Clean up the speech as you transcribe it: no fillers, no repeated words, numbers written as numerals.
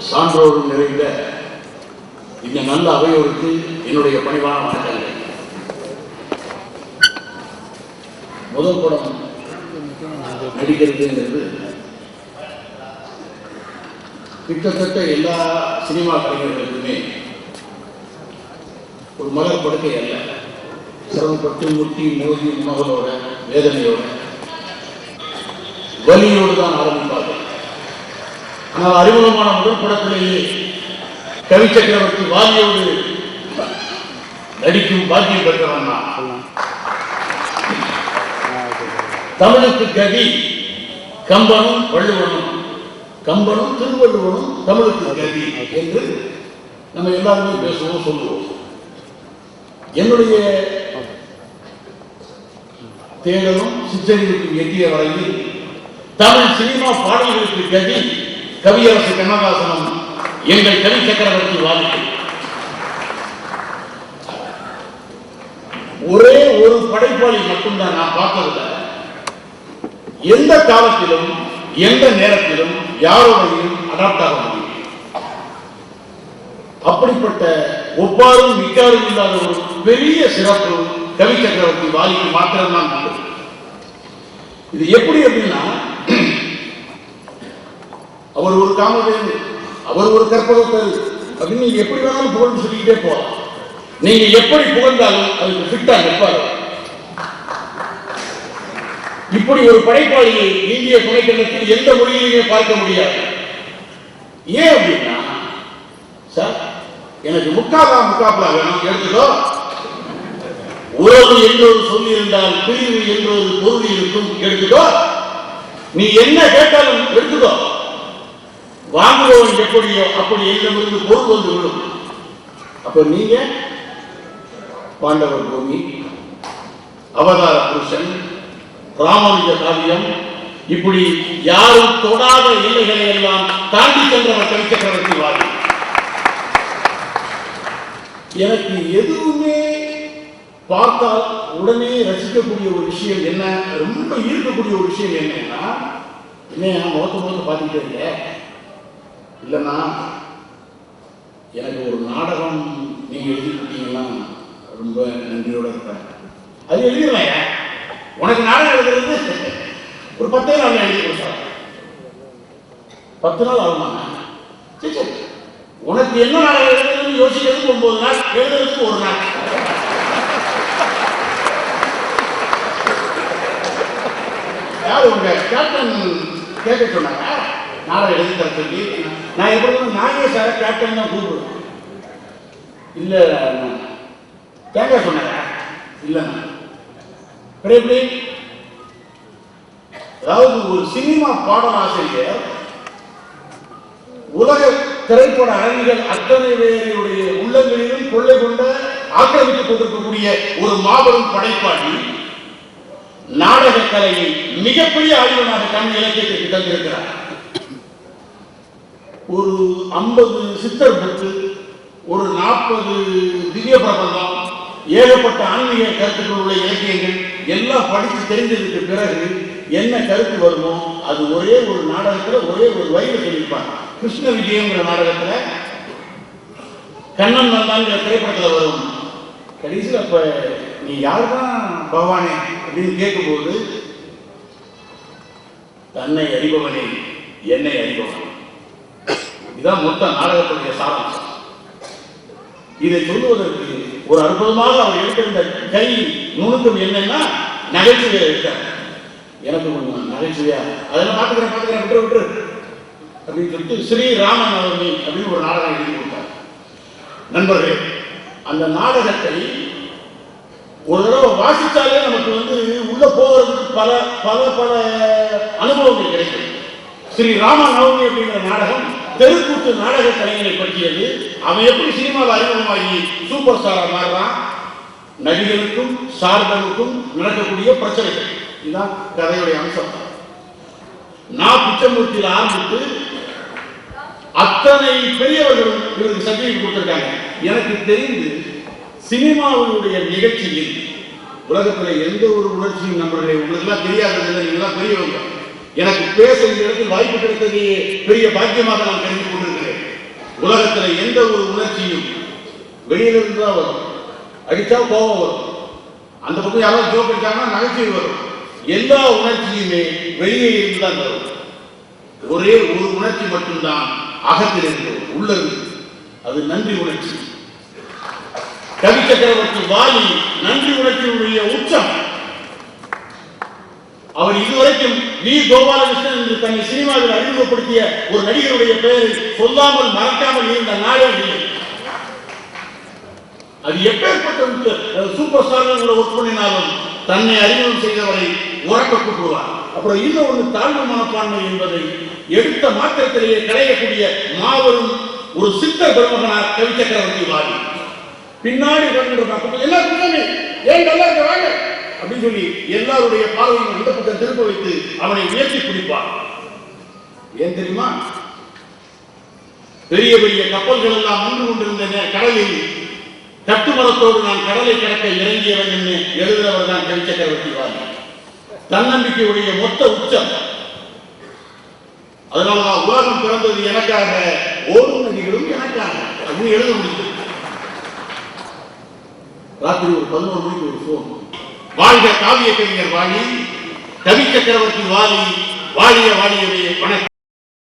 சான்றோரும் நிறைந்த இந்த நல்ல அவையோருக்கு என்னுடைய பணிவான வணக்கங்கள். முதல் படம் நடிக்கிறதுங்கிறது கிட்டத்தட்ட எல்லா சினிமா கலைஞர்களுக்குமே ஒரு மலர் படுக்கை அல்ல. சிரமப்பட்டு முட்டி மோதி உணவலோட வேதனையோட வலியோடு தான் ஆரம்பிப்பார்கள். ஆனால் அறிமுகமான முதல் படத்திலேயே கவி சக்கரவர்த்தி வாலியோடு நடிக்கும் பாக்கியம் பெற்றவன் நான். தமிழுக்கு கவி கம்பனும் வள்ளுவனும், கம்பனும் திருவள்ளுவனும் தமிழுக்கு கவி என்று நம்ம எல்லாருமே பேசுவோம், சொல்லுவோம். என்னுடைய தேடலும் சிற்றறிவுக்கு எட்டிய வரையில் தமிழ் சினிமா பாடல்களுக்கு கவி கவியரசு கண்ணதாசனும் எங்கள் கவி சக்கரவர்த்தி வாலி. ஒரே ஒரு படைப்பாளி மட்டும்தான் நான் பார்த்ததில்லை. எந்த காலத்திலும் எந்த நேரத்திலும் யாரோடையும் அடாப்ட் ஆக முடியும். அப்படிப்பட்ட ஒப்பாரும் மிக்காரும் இல்லாத ஒரு பெரிய சிறப்பு கவி சக்கரவர்த்தி வாலிக்கு மாத்திரம்தான் உண்டு. இது எப்படி அப்படின்னா, அவர் ஒரு காமதேனு, அவர் ஒரு கற்பகத்தரு அப்படின்னு நீங்க எப்படி வேணாலும் புகழ்ந்து சொல்லிக்கிட்டே போகலாம். நீங்க எப்படி புகழ்ந்தாலும் அதுக்கு ஃபிட்டா நிற்பாரு. இப்படி ஒரு படைப்பாளியை இந்திய துணைக்கண்டத்தில் எந்த மொழியிலுமே பார்க்க முடியாது. ஏன் அப்படின்னா, சார் எனக்கு முக்காப்லா வேணும் எடுத்துக்கோ. உறவு என்றொரு சொல்லி இருந்தால் பிரிவு என்றொரு பொருள் இருக்கும் எடுத்துக்கோ. நீ என்ன கேட்டாலும் எடுத்துக்கோ. வாங்குபவன் எப்படியோ அப்படி என்னிடமிருந்து பொருள் வந்து விடும். அப்ப நீங்க பாண்டவர் பூமி, அவதார புருஷன், ராமானுஜ காவியம், இப்படி யாரும் தொடாத எல்லைகளை எல்லாம் தாண்டி சென்றவர் கவி சக்கரவர்த்தி வாலி. எனக்கு எதுவுமே பார்த்தால் உடனே ரசிக்கக்கூடிய ஒரு விஷயம் என்ன, ரொம்ப ஈர்க்கக்கூடிய ஒரு விஷயம் என்னன்னா, என்ன முகத்து பார்த்துக்கிட்டே இருக்க இல்லைன்னா, எனக்கு ஒரு நாடகம் நீங்க எழுதி கொடுத்தீங்கன்னா ரொம்ப நன்றியோட இருப்பேன். அது எழுதிடலாம். உனக்கு நாடகம் எழுதுறது ஒரு 10 நாள் எழுதி கொடுத்தாங்க. 10 நாள் ஆகுமா? சரி, உனக்கு என்ன நாடகம் எழுதுறதுன்னு யோசிக்கிறதுக்கு 9 நாள், எழுதுறதுக்கு 1 நாள். யாரு உங்க கேப்டன் கேட்க சொன்னாங்க நாடகம் எழுதி தர சொல்லி. நான் எப்படி நானே சார கேப்டன் தான் கூப்பிடுவேன். இல்ல தேங்காய் சொன்னாங்க இல்லைண்ணா. எப்படி, அதாவது ஒரு சினிமா பாடலாசிரியர் உலக திரைப்பட அரங்குகள் அத்தனை பேருடைய உள்ளங்களிலும் கொள்ளை கொண்ட ஆக்கிரமித்துக் கொண்டிருக்கக்கூடிய ஒரு மாபெரும் படைப்பாளி நாடக கலையை மிகப்பெரிய ஆய்வனாக தமிழ் இலக்கியத்திற்கு தந்திருக்கிறார். ஒரு 50 சித்தர் புக்கு, ஒரு 40 திவ்ய பிரபந்தம், ஏகப்பட்ட ஆன்மீக கருத்துக்கள் உள்ள இலக்கியங்கள் எல்லாம் படித்து தெரிஞ்சதுக்கு பிறகு என்ன கருத்து வருமோ அது ஒரே ஒரு நாடகத்துல ஒரே ஒரு வரியில சொல்லியிருப்பாங்க. கிருஷ்ண விஜயங்கிற நாடகத்துல கண்ணன் நல்லாங்கிற திரைப்படத்துல வரும். கடைசியில் அப்ப நீ யாருதான் பகவானே அப்படின்னு கேட்கும்போது, தன்னை அறிபவனே என்னை அறிபவன். இதுதான் மொத்த நாடகத்துடைய சாராம்சம். இதை சொல்லுவதற்கு ஒரு அற்புதமாக அவர் எடுத்திருந்த கை நுணுக்கம் என்னன்னா, நகைச்சுவையா இருக்கார். எனக்கு கொஞ்சம் நகைச்சுவையா அதெல்லாம் பார்த்துக்கிறேன் விட்டு அப்படின்னு சொல்லிட்டு ஸ்ரீராம நவமி அப்படின்னு ஒரு நாடகம் எழுதி கொடுத்தார். நண்பர்களே, அந்த நாடகத்தை ஒரு தடவை வாசித்தாலே நமக்கு உள்ள போகிறதுக்கு பல பல பல அனுபவங்கள் கிடைக்கும். ஸ்ரீராம நவமி அப்படிங்கிற நாடகம் தெருக்கூத்து நாடக கலைஞரை பற்றியது. அவன் எப்படி சினிமாவில் அறிமுகமாகி சூப்பர் ஸ்டாரா மாறுறான், நடிகருக்கும் சார்பனுக்கும் நடக்கக்கூடிய பிரச்சனைகள், இதுதான் கதையுடைய அம்சம். நான் பிச்சமூர்த்தியில் ஆரம்பித்து அத்தனை பெரியவர்களும் இவருக்கு சர்டிபிகேட் கொடுத்திருக்காங்க. எனக்கு தெரிந்து சினிமாவுடைய நிகழ்ச்சியில் உலகத்தில் எந்த ஒரு உணர்ச்சியும் நண்பர்களே உங்களுக்கு எல்லாம் தெரியாதது, நீங்களாம் பெரியவங்க, எனக்கு பேச இந்த இடத்தில் வாய்ப்பு கிடைத்ததே பெரிய பாக்கியமாக நான் கருதி கொண்டிருக்கிறேன். உலகத்தில் எந்த ஒரு உணர்ச்சியும் வெளியிலிருந்து தான் வரும். அடிச்சா கோபம் வரும், அந்த பக்கம் யாராவது ஜோக் அடிச்சாங்கன்னா நகைச்சுவை வரும். எல்லா உணர்ச்சியுமே வெளியே இருந்து தான் வரும். ஒரே ஒரு உணர்ச்சி மட்டும்தான் அகத்தில் இருக்கிறது, உள்ள இருக்கு. அது நன்றி உணர்ச்சி. கவி சக்கரவர்த்தி வாலி நன்றி உணர்ச்சியுடைய உச்சம். அவர் இதுவரைக்கும் வி கோபாலகிருஷ்ணன் என்று தன்னை சினிமாவில் அறிமுகப்படுத்திய ஒரு நடிகருடைய பெயரை சொல்லாமல் மறக்காமல் இருந்த நாளே இல்லை. அது எப்பேற்பட்ட சூப்பர் ஸ்டார்கள் ஒர்க் பண்ணினாலும் தன்னை அறிமுகம் செய்தவரை உறக்க கூட்டுவார். அப்புறம் இன்னும் ஒன்று தாழ்வு மனப்பான்மை என்பதை எடுத்த மாற்றத்திலேயே களையக்கூடிய மாபெரும் ஒரு சித்த பெருமகனார் கவி சக்கரவர்த்தி வாலி. பின்னாடி எல்லாருக்கும் ஏன் நல்லா இருக்க வாங்க அப்படின்னு சொல்லி எல்லாருடைய பார்வையும் இந்த பக்கம் திரும்ப வைத்து அவனை உயர்த்தி பிடிப்பார். ஏன் தெரியுமா? பெரிய பெரிய கப்பல்கள் எல்லாம் நின்று கொண்டிருந்த கடலில் கட்டுமரத்தோடு நான் கடலை கடக்க இறங்கியவன் என்று எழுதுகிறவர் தான் கவி சக்கரவர்த்தி வாலி. தன்னம்பிக்கையுடைய மொத்த உச்சம். அதனாலதான் உலகம் பிறந்தது எனக்காக, ஓடும் நதிகளும் எனக்காக அப்படின்னு எழுத முடியும். ராத்திரி ஒரு 11 மணிக்கு ஒரு போன். வாழ்க காவிய கவிஞர் வாலி, கவி சக்கரவர்த்தி வாலி, வாழிய வாழியவே வணக்கம்.